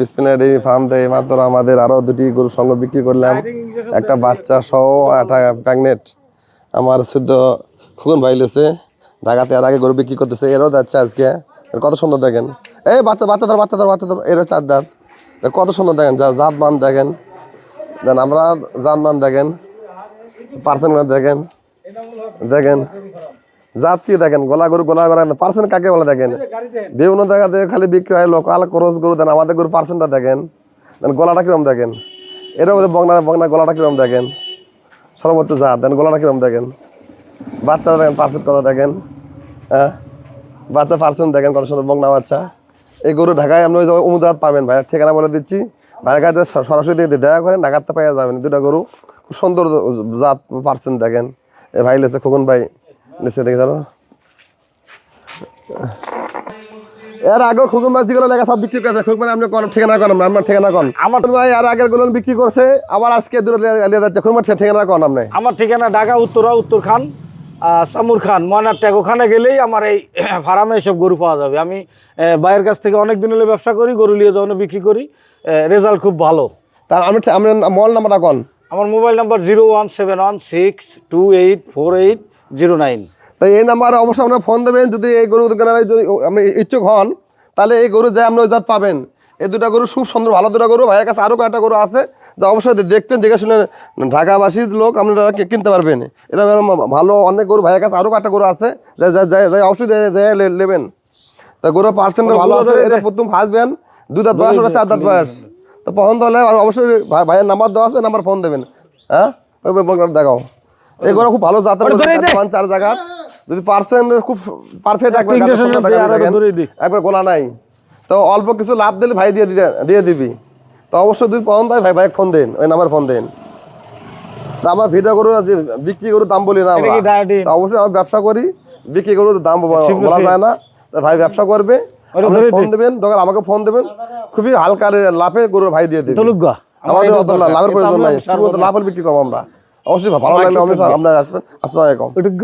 বিসমিল্লাহ dairy farm থেকে মাত্র আমাদের আরো দুটি গরু সংগ্রহ বিক্রি করলাম, একটা বাচ্চা সহ একটা প্রেগনেন্ট। আমার শুদ্ধ খুকুন ভাই লেছে ঢাকাতে, এর আগে গরু বিক্রি করতেছে, এরও যাচ্ছে আজকে। কত সুন্দর দেখেন, এই বাচ্চা এরও 4 দাঁত, কত সুন্দর দেখেন, জাত মান দেখেন, দেন আমরা জাত মান দেখেন, পার্সেন্ট দেখেন, দেখেন জাত কি দেখেন, গোলা গরু পার্সেন্ট কাকে বলে দেখেন। বিভিন্ন জায়গাতে খালি বিক্রি হয় লোকাল ক্রস গরু, দেন আমাদের গরু পার্সেন্টটা দেখেন, দেন গলাটা কিরম দেখেন, এর মধ্যে বগনা গলাটা কিরম দেখেন, সর্বোচ্চ জাত, দেন গলাটা কিরম দেখেন, বাচ্চাটা দেখেন পার্সেন্ট কত দেখেন, হ্যাঁ বাচ্চা পার্সেন্ট দেখেন কত সুন্দর বগনা বাচ্চা। এই গরু ঢাকায় আপনি উমদাত পাবেন ভাই, ঠিকানা বলে দিচ্ছি, ভাইয়ের কাছে সরাসরি দেখা করেন, ঢাকাতে পাইয়া যাবেন। দুটা গরু খুব সুন্দর জাত পার্সেন্ট দেখেন। এই ভাই লেছে খোকন ভাই লেছে, দেখে জানো এর আগেও খোকন ভাই যেগুলো লেখা সব বিক্রি করেছে। খোকন আপনি কোন ঠিকানা করেন, আপনার ঠিকানা কোন? আমার ভাই আর আগের গুলো বিক্রি করছে, আবার আজকে দুটো লিয়ে যাচ্ছে। খোকন ভাই ঠিকানা কোন আপনি? আমার ঠিকানা ঢাকা উত্তর খান, সামুর খান ময়নারটেক, ওখানে গেলেই আমার এই ফার্মে সব গরু পাওয়া যাবে। আমি ভাইয়ের কাছ থেকে অনেক দিন হলে ব্যবসা করি, গরু নিয়ে যখন বিক্রি করি, রেজাল্ট খুব ভালো। তা আমি আপনার মোবাইল নাম্বারটা কোন? আমার মোবাইল নাম্বার 01716284809। তাই এই নাম্বারে অবশ্যই আপনারা ফোন দেবেন। যদি এই গরু কেনার যদি আপনি ইচ্ছুক হন, তাহলে এই গরু যে আপনি ওই জাত পাবেন। এই দুটা গরু খুব সুন্দর, ভালো দুটা গরু। ভাইয়ের কাছে আরও কয়েকটা গরু আছে, যা অবশ্যই দেখবেন, দেখে শুনে ঢাকাবাসীর লোক আপনারা কিনতে পারবেন। এটা ভালো অনেক গরু, ভাইয়ের কাছে আরও কয়েকটা গরু আছে, যাই অবশ্যই নেবেন। তা গরু পার্সেন্ট ভালো আছে। এটা প্রথম ফার্স্টবেন, 2 দাঁত বয়স, 4 দাঁত বয়স। তো পছন্দ হলে অবশ্যই ভাইয়ের নাম্বার দেওয়া আছে, নাম্বার ফোন দেবেন। হ্যাঁ দেখাও, এই গরু খুব ভালো জাতের, 4 জায়গা। যদি পার্সেন্ট খুব পারফেক্ট একবার গোলা নাই, তো অল্প কিছু লাভ দিলে ভাই দিয়ে দিবি। তো অবশ্যই যদি পছন্দ হয় ভাই ফোন দেন, ওই নাম্বার ফোন দেন। তা আমার ভিডিও গরু বিক্রি গরুর দাম বলি না আমরা, অবশ্যই আমি ব্যবসা করি, বিক্রি গরুর দাম বলা যায় না। ভাই ব্যবসা করবে, ফোন দেবেন, দোকান আমাকে ফোন দেবেন, খুবই হালকা লাভে গরুর ভাই দিয়ে দেবেন। আমাদের অত লাভের প্রয়োজন নাই, লাভ বিক্রি করবো আমরা। অবশ্যই ভালো লাগলে আপনারা আসবেন। আসসালামু আলাইকুম।